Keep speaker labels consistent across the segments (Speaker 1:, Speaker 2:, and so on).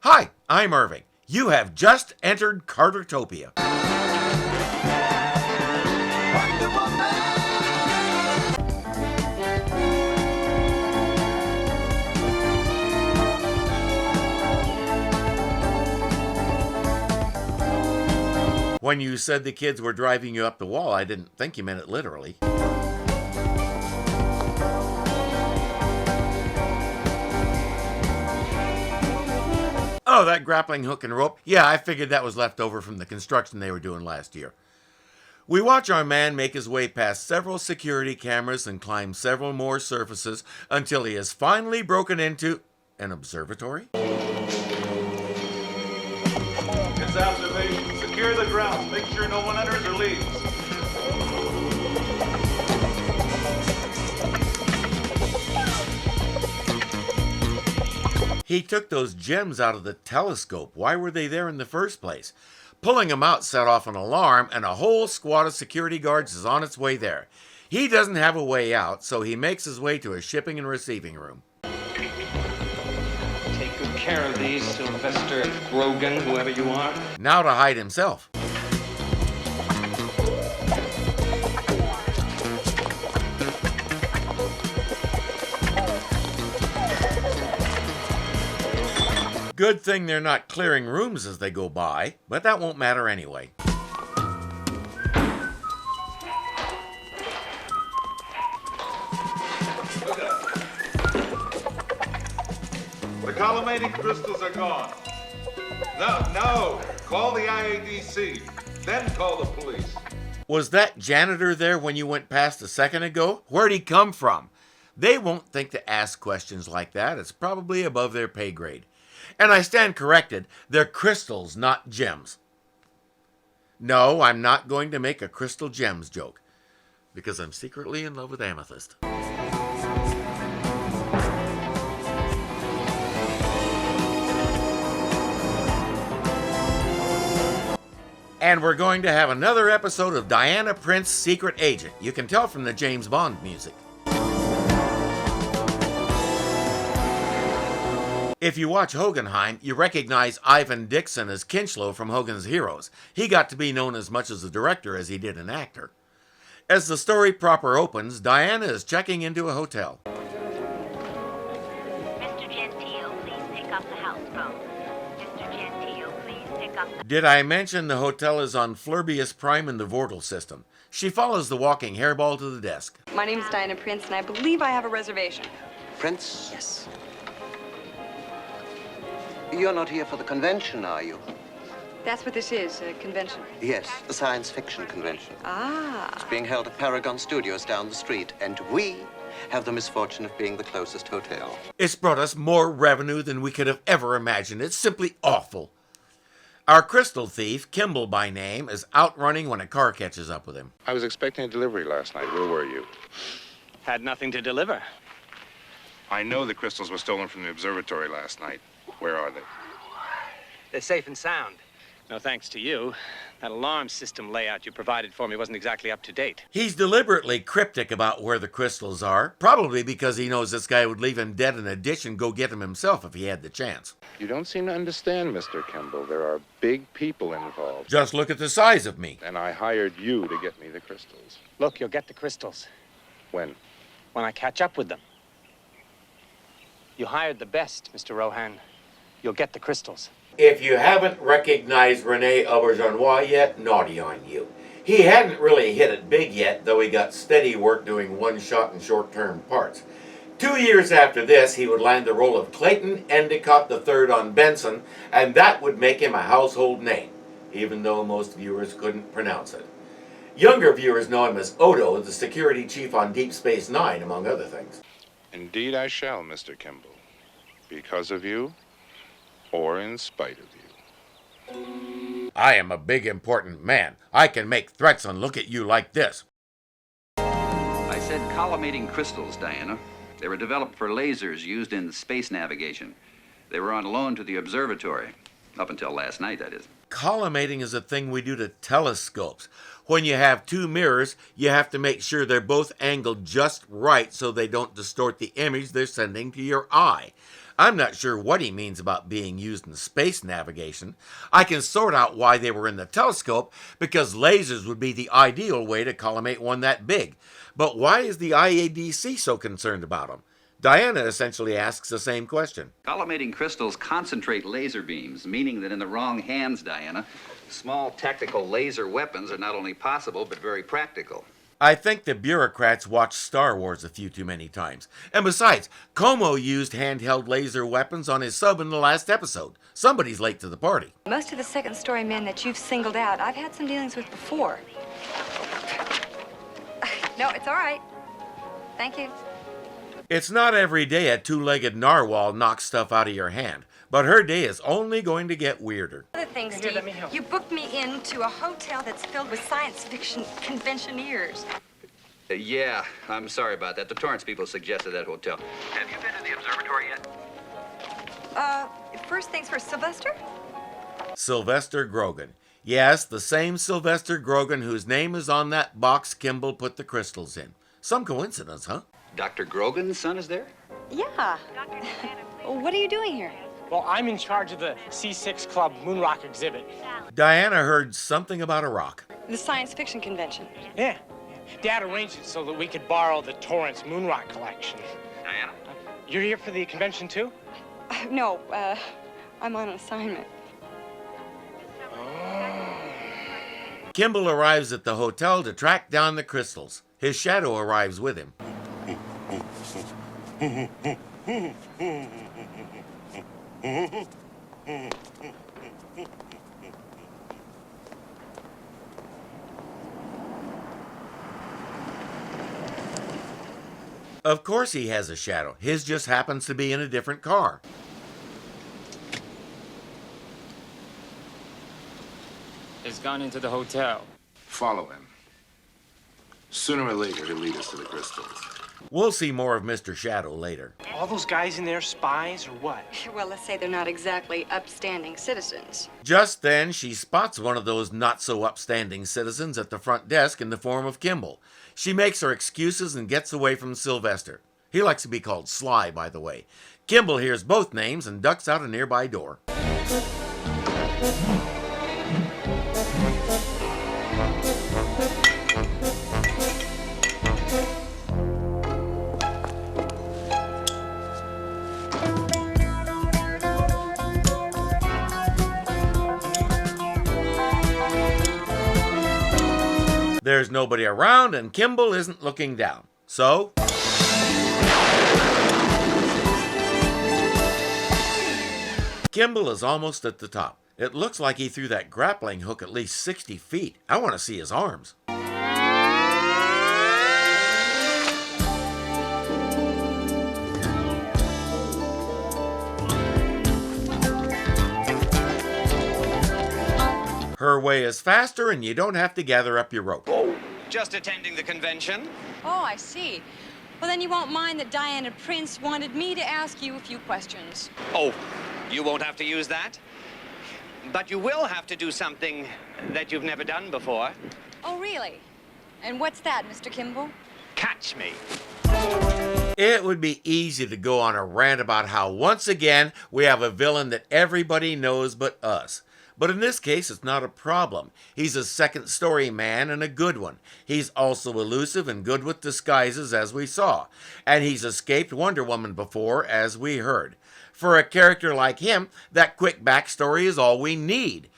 Speaker 1: Hi, I'm Irving. You have just entered Cartertopia. When you said the kids were driving you up the wall, I didn't think you meant it literally. Oh, that grappling hook and rope? Yeah, I figured that was left over from the construction they were doing last year. We watch our man make his way past several security cameras and climb several more surfaces until he has finally broken into an observatory.
Speaker 2: It's observation. Secure the grounds. Make sure no one enters or leaves.
Speaker 1: He took those gems out of the telescope. Why were they there in the first place? Pulling them out set off an alarm, and a whole squad of security guards is on its way there. He doesn't have a way out, so he makes his way to a shipping and receiving room.
Speaker 3: Take good care of these, Sylvester Grogan, whoever you are.
Speaker 1: Now to hide himself. Good thing they're not clearing rooms as they go by, but that won't matter anyway.
Speaker 2: The collimating crystals are gone. No. Call the IADC. Then call the police.
Speaker 1: Was that janitor there when you went past a second ago? Where'd he come from? They won't think to ask questions like that. It's probably above their pay grade. And I stand corrected, they're crystals, not gems. No, I'm not going to make a crystal gems joke, because I'm secretly in love with amethyst. And we're going to have another episode of Diana Prince, Secret Agent. You can tell from the James Bond music. If you watch Hogenheim, you recognize Ivan Dixon as Kinchlow from Hogan's Heroes. He got to be known as much as a director as he did an actor. As the story proper opens, Diana is checking into a hotel.
Speaker 4: Mr. Gentile, please pick up the house phone. Mr. Gentile, please pick up the...
Speaker 1: Did I mention the hotel is on Flurbius Prime in the Vortal system? She follows the walking hairball to the desk.
Speaker 5: My name is Diana Prince, and I believe I have a reservation.
Speaker 6: Prince?
Speaker 5: Yes.
Speaker 6: You're not here for the convention, are you?
Speaker 5: That's what this is, a convention.
Speaker 6: Yes, the science fiction convention.
Speaker 5: Ah.
Speaker 6: It's being held at Paragon Studios down the street, and we have the misfortune of being the closest hotel.
Speaker 1: It's brought us more revenue than we could have ever imagined. It's simply awful. Our crystal thief, Kimball by name, is out running when a car catches up with him.
Speaker 7: I was expecting a delivery last night. Where were you?
Speaker 3: Had nothing to deliver.
Speaker 7: I know the crystals were stolen from the observatory last night. Where are they?
Speaker 3: They're safe and sound. No thanks to you. That alarm system layout you provided for me wasn't exactly up to date.
Speaker 1: He's deliberately cryptic about where the crystals are, probably because he knows this guy would leave him dead in a ditch and go get them himself if he had the chance.
Speaker 7: You don't seem to understand, Mr. Kimball. There are big people involved.
Speaker 1: Just look at the size of me.
Speaker 7: And I hired you to get me the crystals.
Speaker 3: Look, you'll get the crystals
Speaker 7: When?
Speaker 3: when I catch up with them. You hired the best, Mr. Rohan. You'll get the crystals.
Speaker 1: If you haven't recognized Rene Auberjonois yet, naughty on you. He hadn't really hit it big yet, though he got steady work doing one-shot and short-term parts. 2 years after this, he would land the role of Clayton Endicott III on Benson, and that would make him a household name, even though most viewers couldn't pronounce it. Younger viewers know him as Odo, the security chief on Deep Space Nine, among other things.
Speaker 7: Indeed I shall, Mr. Kimball. Because of you, or in spite of you.
Speaker 1: I am a big, important man. I can make threats and look at you like this.
Speaker 8: I said collimating crystals, Diana. They were developed for lasers used in space navigation. They were on loan to the observatory. Up until last night, that is.
Speaker 1: Collimating is a thing we do to telescopes. When you have two mirrors, you have to make sure they're both angled just right so they don't distort the image they're sending to your eye. I'm not sure what he means about being used in space navigation. I can sort out why they were in the telescope, because lasers would be the ideal way to collimate one that big. But why is the IADC so concerned about them? Diana essentially asks the same question.
Speaker 8: Collimating crystals concentrate laser beams, meaning that in the wrong hands, Diana, small tactical laser weapons are not only possible, but very practical.
Speaker 1: I think the bureaucrats watched Star Wars a few too many times. And besides, Como used handheld laser weapons on his sub in the last episode. Somebody's late to the party.
Speaker 5: Most of the second-story men that you've singled out, I've had some dealings with before. No, it's all right. Thank you.
Speaker 1: It's not every day a two-legged narwhal knocks stuff out of your hand, but her day is only going to get weirder.
Speaker 5: Other thing, Steve, you booked me into a hotel that's filled with science fiction conventioneers.
Speaker 8: Yeah, I'm sorry about that. The Torrance people suggested that hotel. Have you been to the observatory yet?
Speaker 5: First things first, Sylvester?
Speaker 1: Sylvester Grogan. Yes, the same Sylvester Grogan whose name is on that box Kimball put the crystals in. Some coincidence, huh?
Speaker 8: Dr. Grogan's son is there?
Speaker 5: Yeah. What are you doing here?
Speaker 9: Well, I'm in charge of the C6 Club Moonrock exhibit.
Speaker 1: Diana heard something about a rock.
Speaker 5: The science fiction convention.
Speaker 9: Yeah. Dad arranged it so that we could borrow the Torrance Moonrock collection.
Speaker 8: Diana?
Speaker 9: You're here for the convention, too?
Speaker 5: No, I'm on assignment.
Speaker 1: Kimball arrives at the hotel to track down the crystals. His shadow arrives with him. Of course he has a shadow. His just happens to be in a different car.
Speaker 10: Has gone into the hotel.
Speaker 7: Follow him. Sooner or later, he'll lead us to the crystals.
Speaker 1: We'll see more of Mr. Shadow later.
Speaker 9: All those guys in there spies or what?
Speaker 5: Well, let's say they're not exactly upstanding citizens.
Speaker 1: Just then, she spots one of those not-so-upstanding citizens at the front desk in the form of Kimball. She makes her excuses and gets away from Sylvester. He likes to be called Sly, by the way. Kimball hears both names and ducks out a nearby door. There's nobody around, and Kimball isn't looking down. So, Kimball is almost at the top. It looks like he threw that grappling hook at least 60 feet. I want to see his arms. Her way is faster, and you don't have to gather up your rope.
Speaker 3: Just attending the convention.
Speaker 5: Oh, I see. Well, then you won't mind that Diana Prince wanted me to ask you a few questions.
Speaker 3: Oh, you won't have to use that. But you will have to do something that you've never done before.
Speaker 5: Oh, really? And what's that, Mr. Kimball?
Speaker 3: Catch me.
Speaker 1: It would be easy to go on a rant about how, once again, we have a villain that everybody knows but us. But in this case, it's not a problem. He's a second-story man and a good one. He's also elusive and good with disguises, as we saw. And he's escaped Wonder Woman before, as we heard. For a character like him, that quick backstory is all we need.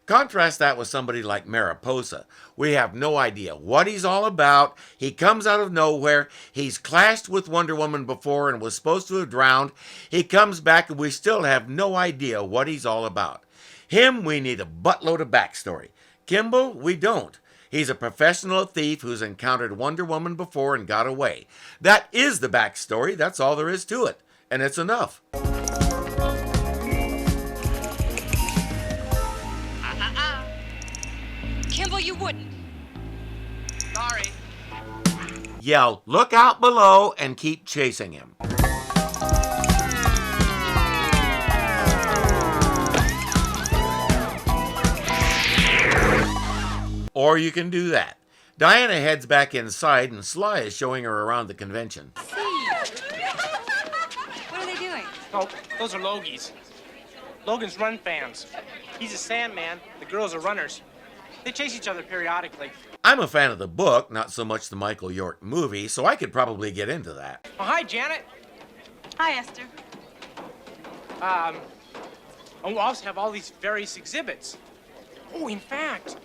Speaker 1: Contrast that with somebody like Mariposa. We have no idea what he's all about. He comes out of nowhere. He's clashed with Wonder Woman before and was supposed to have drowned. He comes back and we still have no idea what he's all about. Him, we need a buttload of backstory. Kimball, we don't. He's a professional thief who's encountered Wonder Woman before and got away. That is the backstory. That's all there is to it. And it's enough.
Speaker 5: Kimball, you wouldn't.
Speaker 3: Sorry.
Speaker 1: Yell, look out below, and keep chasing him. Or you can do that. Diana heads back inside, and Sly is showing her around the convention.
Speaker 5: What are they doing?
Speaker 9: Oh, those are Logies. Logan's run fans. He's a Sandman. The girls are runners. They chase each other periodically.
Speaker 1: I'm a fan of the book, not so much the Michael York movie, so I could probably get into that.
Speaker 9: Oh, hi, Janet.
Speaker 5: Hi, Esther.
Speaker 9: We also have all these various exhibits. Oh, in fact,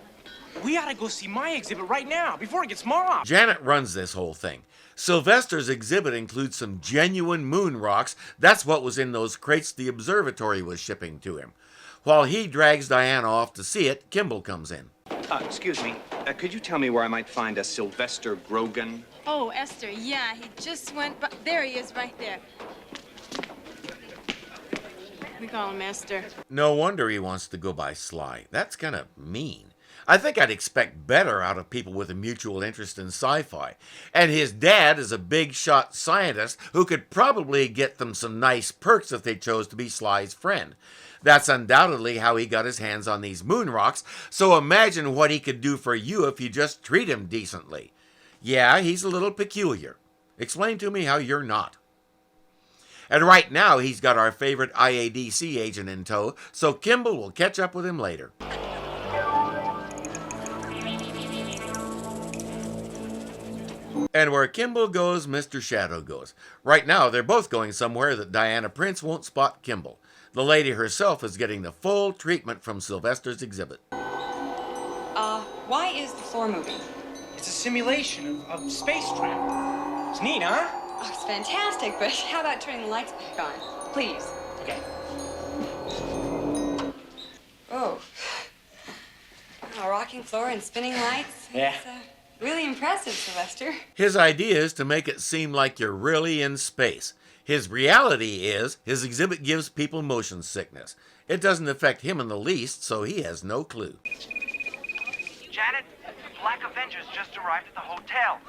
Speaker 9: we ought to go see my exhibit right now, before it gets mobbed.
Speaker 1: Janet runs this whole thing. Sylvester's exhibit includes some genuine moon rocks. That's what was in those crates the observatory was shipping to him. While he drags Diana off to see it, Kimball comes in.
Speaker 3: Excuse me. Could you tell me where I might find a Sylvester Grogan?
Speaker 5: Oh, Esther, yeah, he just went by. There he is, right there. We call him Esther.
Speaker 1: No wonder he wants to go by Sly. That's kind of mean. I think I'd expect better out of people with a mutual interest in sci-fi. And his dad is a big shot scientist who could probably get them some nice perks if they chose to be Sly's friend. That's undoubtedly how he got his hands on these moon rocks, so imagine what he could do for you if you just treat him decently. Yeah, he's a little peculiar. Explain to me how you're not. And right now, he's got our favorite IADC agent in tow, so Kimball will catch up with him later. And where Kimball goes, Mr. Shadow goes. Right now, they're both going somewhere that Diana Prince won't spot Kimball. The lady herself is getting the full treatment from Sylvester's exhibit.
Speaker 5: Why is the floor moving?
Speaker 9: It's a simulation of space travel. It's neat, huh?
Speaker 5: Oh, it's fantastic, but how about turning the lights back on? Please.
Speaker 9: Okay.
Speaker 5: Oh. A rocking floor and spinning lights?
Speaker 9: Yeah.
Speaker 5: It's really impressive, Sylvester.
Speaker 1: His idea is to make it seem like you're really in space. His reality is his exhibit gives people motion sickness. It doesn't affect him in the least, so he has no clue.
Speaker 11: Janet, the Black Avengers just arrived at the hotel.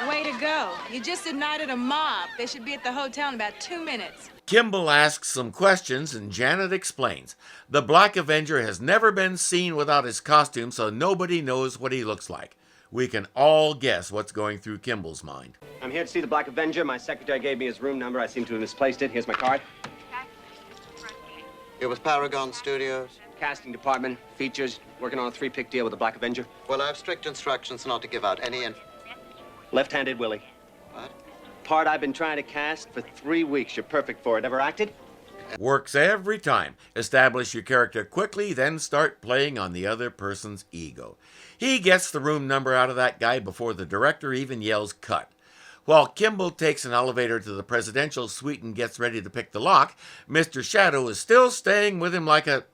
Speaker 12: Way to go. You just ignited a mob. They should be at the hotel in about 2 minutes.
Speaker 1: Kimball asks some questions and Janet explains. The Black Avenger has never been seen without his costume, so nobody knows what he looks like. We can all guess what's going through Kimball's mind.
Speaker 3: I'm here to see the Black Avenger. My secretary gave me his room number. I seem to have misplaced it. Here's my card.
Speaker 6: You're with Paragon Studios?
Speaker 3: Casting department, features, working on a 3-pick deal with the Black Avenger.
Speaker 6: Well, I have strict instructions not to give out any
Speaker 3: Left-handed Willie.
Speaker 6: What?
Speaker 3: Part I've been trying to cast for 3 weeks. You're perfect for it. Ever acted?
Speaker 1: Works every time. Establish your character quickly, then start playing on the other person's ego. He gets the room number out of that guy before the director even yells cut. While Kimball takes an elevator to the presidential suite and gets ready to pick the lock, Mr. Shadow is still staying with him like a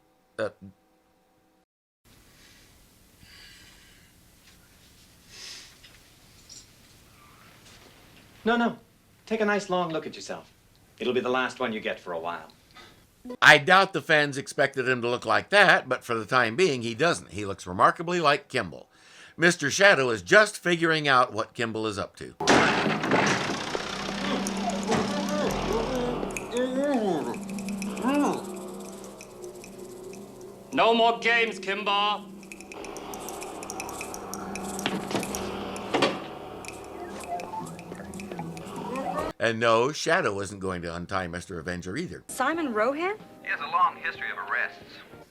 Speaker 3: No. Take a nice long look at yourself. It'll be the last one you get for a while.
Speaker 1: I doubt the fans expected him to look like that, but for the time being, he doesn't. He looks remarkably like Kimball. Mr. Shadow is just figuring out what Kimball is up to.
Speaker 10: No more games, Kimball.
Speaker 1: And no, Shadow isn't going to untie Mr. Avenger either.
Speaker 5: Simon Rohan?
Speaker 11: He has a long history of arrests.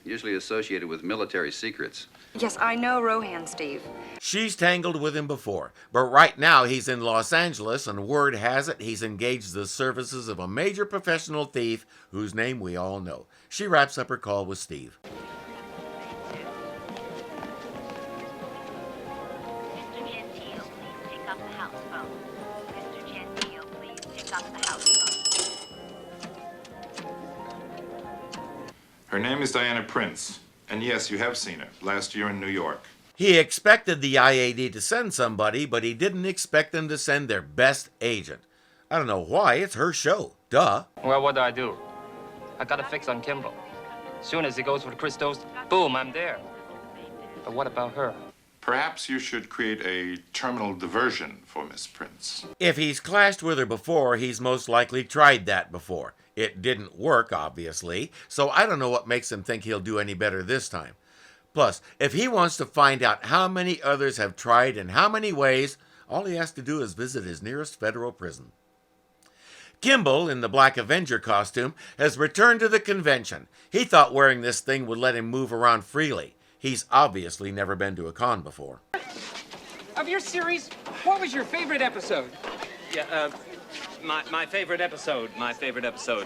Speaker 8: Usually associated with military secrets.
Speaker 5: Yes, I know Rohan, Steve.
Speaker 1: She's tangled with him before, but right now he's in Los Angeles, and word has it he's engaged the services of a major professional thief whose name we all know. She wraps up her call with Steve.
Speaker 4: Mr. Gentile, please pick up the house phone. Mr. Gentile, please pick up the house phone.
Speaker 2: Her name is Diana Prince. And yes, you have seen her last year in New York.
Speaker 1: He expected the IAD to send somebody, but he didn't expect them to send their best agent. I don't know why, it's her show. Duh.
Speaker 10: Well, what do? I got a fix on Kimball. Soon as he goes for the crystals, boom, I'm there. But what about her?
Speaker 2: Perhaps you should create a terminal diversion for Miss Prince.
Speaker 1: If he's clashed with her before, he's most likely tried that before. It didn't work, obviously, so I don't know what makes him think he'll do any better this time. Plus, if he wants to find out how many others have tried in how many ways, All he has to do is visit his nearest federal prison. Kimball, in the Black Avenger costume, has returned to the convention. He thought wearing this thing would let him move around freely. He's obviously never been to a con before.
Speaker 10: Of your series, what was your favorite episode?
Speaker 3: Yeah, my favorite episode,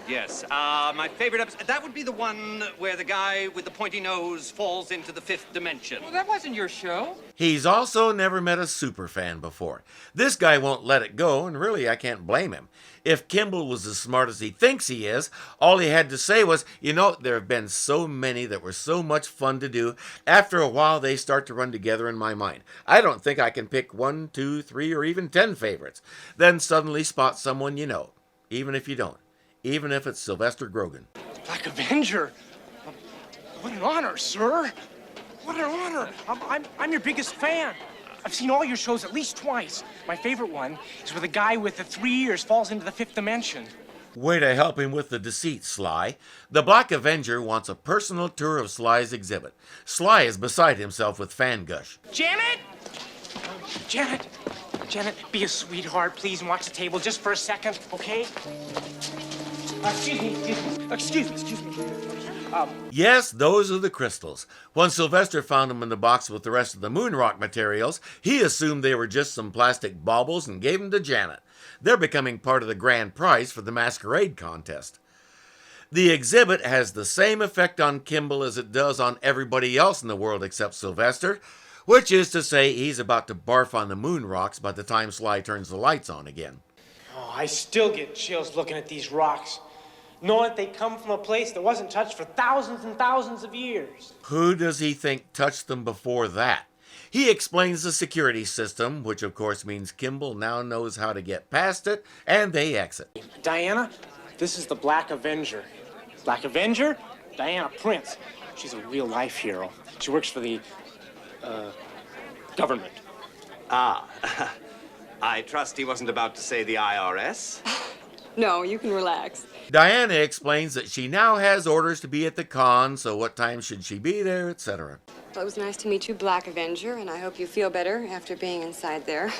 Speaker 3: yes. My favorite episode, that would be the one where the guy with the pointy nose falls into the fifth dimension.
Speaker 10: Well, that wasn't your show.
Speaker 1: He's also never met a superfan before. This guy won't let it go, and really I can't blame him. If Kimball was as smart as he thinks he is, all he had to say was, you know, there have been so many that were so much fun to do. After a while, they start to run together in my mind. I don't think I can pick 1, 2, 3, or even 10 favorites. Then suddenly spot someone you know, even if you don't. Even if it's Sylvester Grogan.
Speaker 9: Black Avenger? What an honor, sir. What an honor. I'm your biggest fan. I've seen all your shows at least twice. My favorite one is where the guy with the 3 ears falls into the fifth dimension.
Speaker 1: Way to help him with the deceit, Sly. The Black Avenger wants a personal tour of Sly's exhibit. Sly is beside himself with fan gush.
Speaker 9: Janet! Janet, be a sweetheart, please, and watch the table just for a second, okay? Excuse me.
Speaker 1: Yes, those are the crystals. When Sylvester found them in the box with the rest of the moon rock materials, he assumed they were just some plastic baubles and gave them to Janet. They're becoming part of the grand prize for the masquerade contest. The exhibit has the same effect on Kimball as it does on everybody else in the world except Sylvester, which is to say he's about to barf on the moon rocks by the time Sly turns the lights on again.
Speaker 9: Oh, I still get chills looking at these rocks, knowing that they come from a place that wasn't touched for thousands and thousands of years.
Speaker 1: Who does he think touched them before that? He explains the security system, which of course means Kimball now knows how to get past it, and they exit.
Speaker 9: Diana, this is the Black Avenger. Black Avenger? Diana Prince. She's a real-life hero. She works for the, government.
Speaker 3: Ah, I trust he wasn't about to say the IRS.
Speaker 5: No, you can relax.
Speaker 1: Diana explains that she now has orders to be at the con, so what time should she be there, etc.
Speaker 5: Well, it was nice to meet you, Black Avenger, and I hope you feel better after being inside there.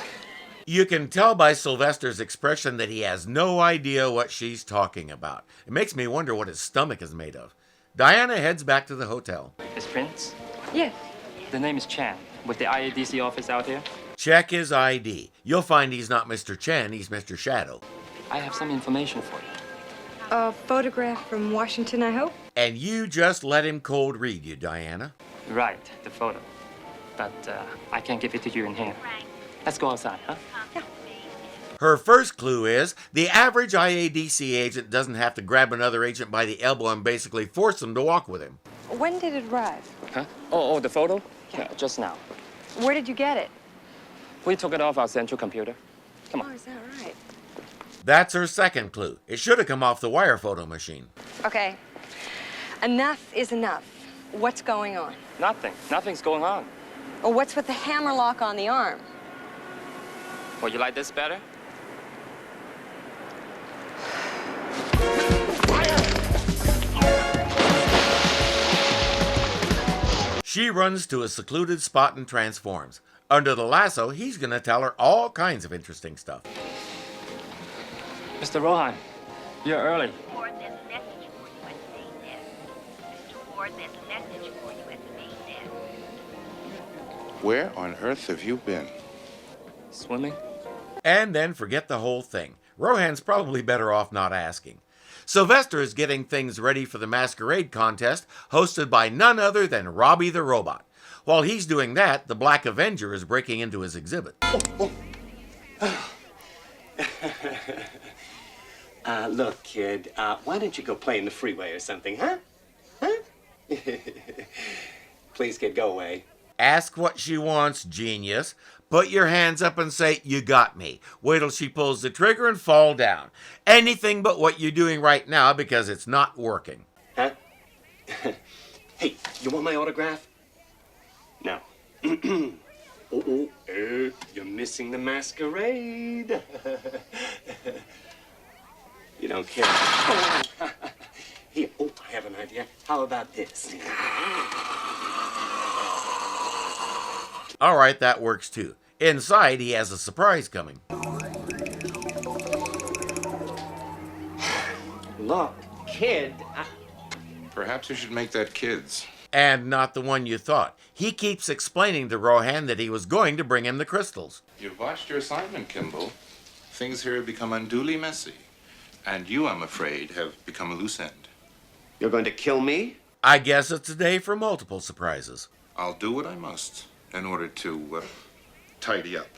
Speaker 1: You can tell by Sylvester's expression that he has no idea what she's talking about. It makes me wonder what his stomach is made of. Diana heads back to the hotel.
Speaker 10: Miss Prince?
Speaker 5: Yes.
Speaker 10: The name is Chan, with the IADC office out here.
Speaker 1: Check his ID. You'll find he's not Mr. Chen, he's Mr. Shadow.
Speaker 10: I have some information for you.
Speaker 5: A photograph from Washington, I hope?
Speaker 1: And you just let him cold read you, Diana.
Speaker 10: Right, the photo. But I can't give it to you in here. Let's go outside, huh?
Speaker 5: Yeah.
Speaker 1: Her first clue is the average IADC agent doesn't have to grab another agent by the elbow and basically force them to walk with him.
Speaker 5: When did it arrive?
Speaker 10: Huh? Oh, the photo? Yeah, just now.
Speaker 5: Where did you get it?
Speaker 10: We took it off our central computer. Come on.
Speaker 5: Oh, is that right?
Speaker 1: That's her second clue. It should have come off the wire photo machine.
Speaker 5: Okay. Enough is enough. What's going on?
Speaker 10: Nothing. Nothing's going on.
Speaker 5: Or what's with the hammerlock on the arm?
Speaker 10: Would you like this better?
Speaker 1: She runs to a secluded spot and transforms. Under the lasso, he's going to tell her all kinds of interesting stuff.
Speaker 10: Mr. Rohan, you're early.
Speaker 4: Ward, there's a message for you at the main desk. Mr. Ward, there's a message for you at the main desk.
Speaker 7: Where on earth have you been?
Speaker 10: Swimming?
Speaker 1: And then forget the whole thing. Rohan's probably better off not asking. Sylvester is getting things ready for the masquerade contest, hosted by none other than Robbie the Robot. While he's doing that, the Black Avenger is breaking into his exhibit.
Speaker 13: Look, kid, why don't you go play in the freeway or something, huh? Huh? Please, kid, go away.
Speaker 1: Ask what she wants, genius. Put your hands up and say, you got me. Wait till she pulls the trigger and fall down. Anything but what you're doing right now because it's not working.
Speaker 13: Huh? Hey, you want my autograph? No. You're missing the masquerade. You don't care. Here, I have an idea. How about this?
Speaker 1: All right, that works too. Inside, he has a surprise coming.
Speaker 13: Look, kid,
Speaker 7: Perhaps you should make that kids.
Speaker 1: And not the one you thought. He keeps explaining to Rohan that he was going to bring him the crystals.
Speaker 7: You've botched your assignment, Kimball. Things here have become unduly messy. And you, I'm afraid, have become a loose end.
Speaker 6: You're going to kill me?
Speaker 1: I guess it's a day for multiple surprises.
Speaker 7: I'll do what I must in order to tidy up.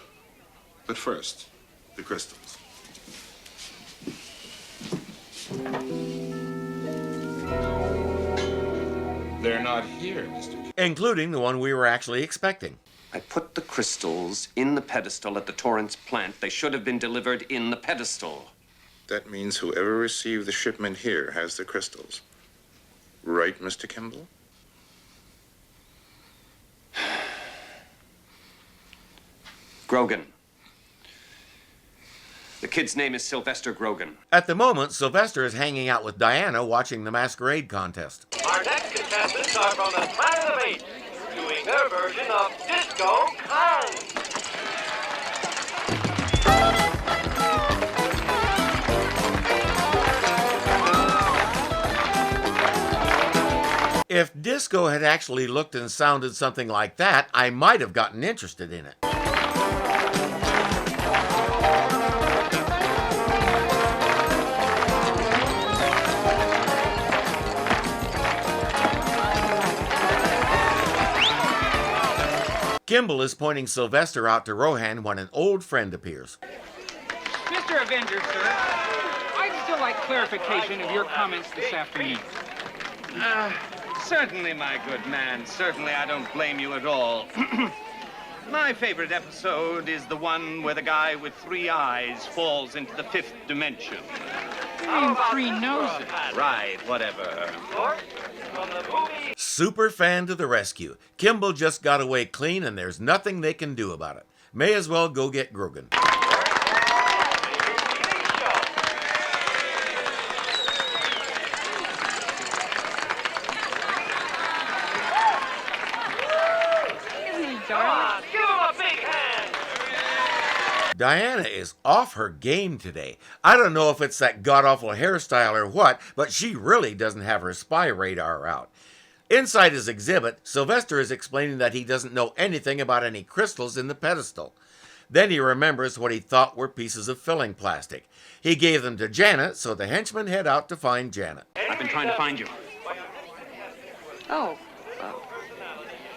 Speaker 7: But first, the crystals. They're not here, Mr.
Speaker 1: Including the one we were actually expecting.
Speaker 3: I put the crystals in the pedestal at the Torrance plant. They should have been delivered in the pedestal.
Speaker 7: That means whoever received the shipment here has the crystals. Right, Mr. Kimball?
Speaker 3: Grogan. The kid's name is Sylvester Grogan.
Speaker 1: At the moment, Sylvester is hanging out with Diana watching the masquerade contest.
Speaker 14: Our next contestants are from the Planet of Apes, doing their version of Disco Clown.
Speaker 1: If disco had actually looked and sounded something like that, I might have gotten interested in it. Kimball is pointing Sylvester out to Rohan when an old friend appears.
Speaker 15: Mr. Avenger, sir, I'd still like clarification of your comments this afternoon.
Speaker 3: Certainly, my good man. Certainly, I don't blame you at all. My favorite episode is the one where the guy with 3 eyes falls into the 5th dimension.
Speaker 15: And 3 noses.
Speaker 3: Right, whatever.
Speaker 1: Super fan to the rescue. Kimball just got away clean and there's nothing they can do about it. May as well go get Grogan. Diana is off her game today. I don't know if it's that god-awful hairstyle or what, but she really doesn't have her spy radar out. Inside his exhibit, Sylvester is explaining that he doesn't know anything about any crystals in the pedestal. Then he remembers what he thought were pieces of filling plastic. He gave them to Janet, so the henchmen head out to find Janet.
Speaker 15: I've been trying to find you.
Speaker 16: Oh.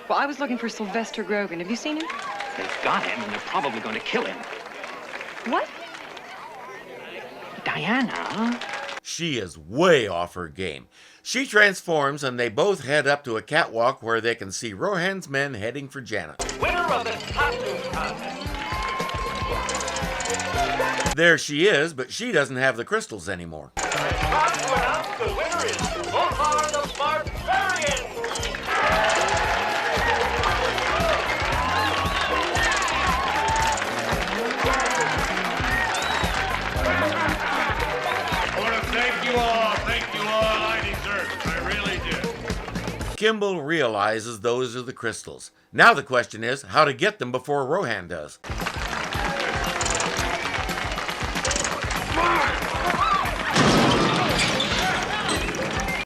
Speaker 16: Well, I was looking for Sylvester Grogan. Have you seen him?
Speaker 15: They've got him, and they're probably going to kill him.
Speaker 16: What?
Speaker 15: Diana?
Speaker 1: She is way off her game. She transforms and they both head up to a catwalk where they can see Rohan's men heading for Janet.
Speaker 14: Winner of the costume contest.
Speaker 1: There she is, but she doesn't have the crystals anymore.
Speaker 14: Proud to announce the winner is Mohar the Barbarian.
Speaker 2: Thank you all, I deserve it. I really do.
Speaker 1: Kimball realizes those are the crystals. Now the question is how to get them before Rohan does.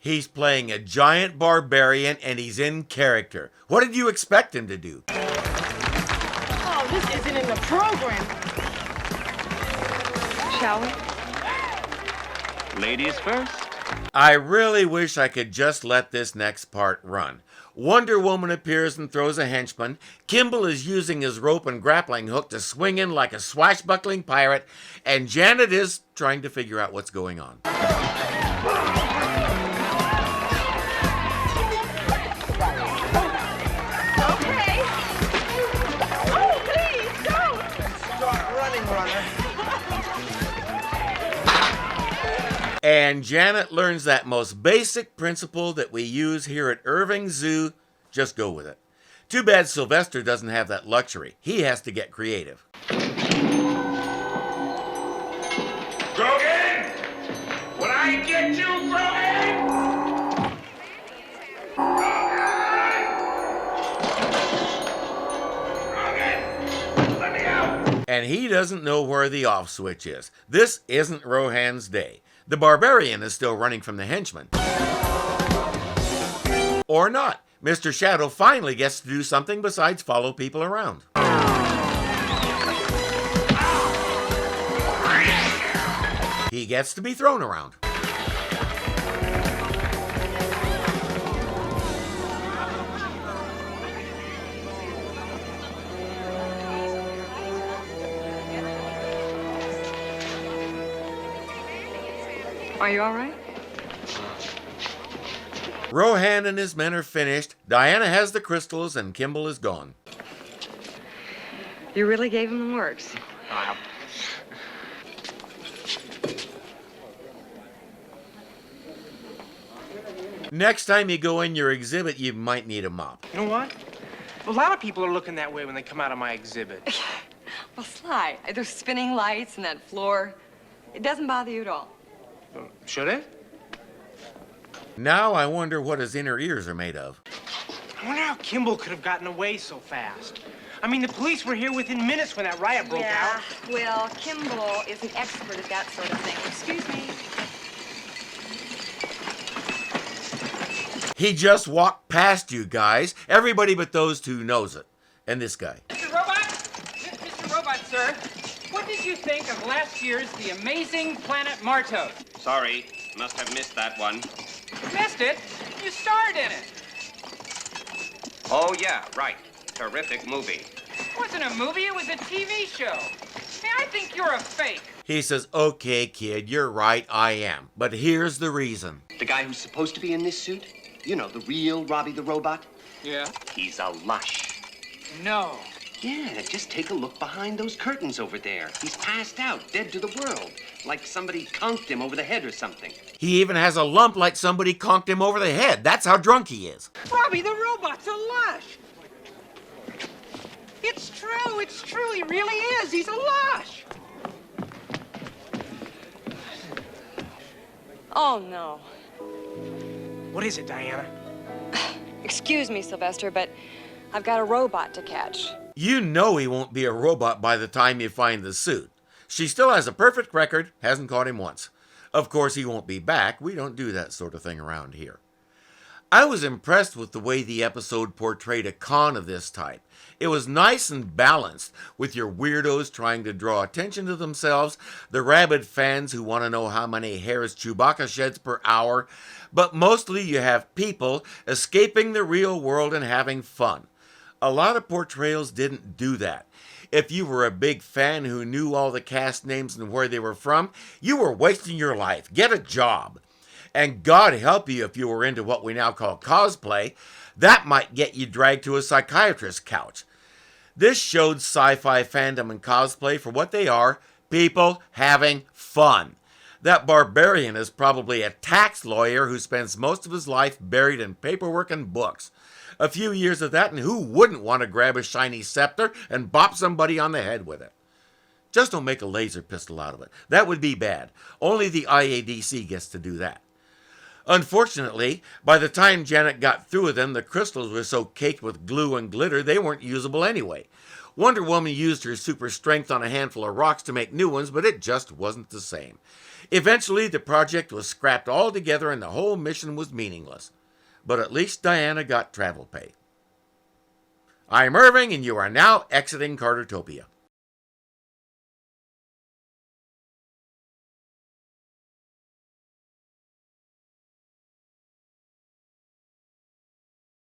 Speaker 1: He's playing a giant barbarian and he's in character. What did you expect him to do?
Speaker 12: Oh, this isn't in the program.
Speaker 16: Shall we?
Speaker 3: Ladies first.
Speaker 1: I really wish I could just let this next part run. Wonder Woman appears and throws a henchman. Kimball is using his rope and grappling hook to swing in like a swashbuckling pirate, and Janet is trying to figure out what's going on.
Speaker 12: Okay. Oh, please, don't.
Speaker 14: Start running, runner.
Speaker 1: And Janet learns that most basic principle that we use here at Irving Zoo. Just go with it. Too bad Sylvester doesn't have that luxury. He has to get creative.
Speaker 2: Grogan! When I get you, Grogan! Grogan! Let
Speaker 1: and he doesn't know where the off switch is. This isn't Rohan's day. The barbarian is still running from the henchman. Or not. Mr. Shadow finally gets to do something besides follow people around. He gets to be thrown around.
Speaker 16: Are you all right?
Speaker 1: Rohan and his men are finished. Diana has the crystals and Kimball is gone.
Speaker 16: You really gave him the works.
Speaker 1: Next time you go in your exhibit, you might need a mop.
Speaker 9: You know what? A lot of people are looking that way when they come out of my exhibit.
Speaker 16: Well, Sly, there's spinning lights and that floor. It doesn't bother you at all.
Speaker 9: Should it?
Speaker 1: Now I wonder what his inner ears are made of.
Speaker 9: I wonder how Kimball could have gotten away so fast. I mean, the police were here within minutes when that riot broke out.
Speaker 16: Well, Kimball is an expert at that sort of thing. Excuse me.
Speaker 1: He just walked past you guys. Everybody but those two knows it. And this guy.
Speaker 15: Mr. Robot? Mr. Robot, sir. What did you think of last year's The Amazing Planet Martos?
Speaker 3: Sorry, must have missed that one.
Speaker 15: Missed it? You starred in it.
Speaker 3: Oh, yeah, right. Terrific movie.
Speaker 15: It wasn't a movie, it was a TV show. Hey, I think you're a fake.
Speaker 1: He says, okay, kid, you're right, I am. But here's the reason.
Speaker 13: The guy who's supposed to be in this suit? You know, the real Robbie the Robot?
Speaker 15: Yeah?
Speaker 13: He's a lush.
Speaker 15: No.
Speaker 13: Yeah, just take a look behind those curtains over there. He's passed out, dead to the world. Like somebody conked him over the head or something.
Speaker 1: He even has a lump like somebody conked him over the head. That's how drunk he is.
Speaker 15: Robbie the Robot's a lush. It's true, he really is. He's a lush.
Speaker 5: Oh, no.
Speaker 9: What is it, Diana?
Speaker 5: Excuse me, Sylvester, but I've got a robot to catch.
Speaker 1: You know he won't be a robot by the time you find the suit. She still has a perfect record, hasn't caught him once. Of course, he won't be back. We don't do that sort of thing around here. I was impressed with the way the episode portrayed a con of this type. It was nice and balanced, with your weirdos trying to draw attention to themselves, the rabid fans who want to know how many hairs Chewbacca sheds per hour, but mostly you have people escaping the real world and having fun. A lot of portrayals didn't do that. If you were a big fan who knew all the cast names and where they were from, you were wasting your life. Get a job. And God help you if you were into what we now call cosplay. That might get you dragged to a psychiatrist's couch. This showed sci-fi fandom and cosplay for what they are, people having fun. That barbarian is probably a tax lawyer who spends most of his life buried in paperwork and books. A few years of that, and who wouldn't want to grab a shiny scepter and bop somebody on the head with it? Just don't make a laser pistol out of it. That would be bad. Only the IADC gets to do that. Unfortunately, by the time Janet got through with them, the crystals were so caked with glue and glitter they weren't usable anyway. Wonder Woman used her super strength on a handful of rocks to make new ones, but it just wasn't the same. Eventually, the project was scrapped altogether and the whole mission was meaningless. But at least Diana got travel pay. I'm Irving, and you are now exiting Cartertopia.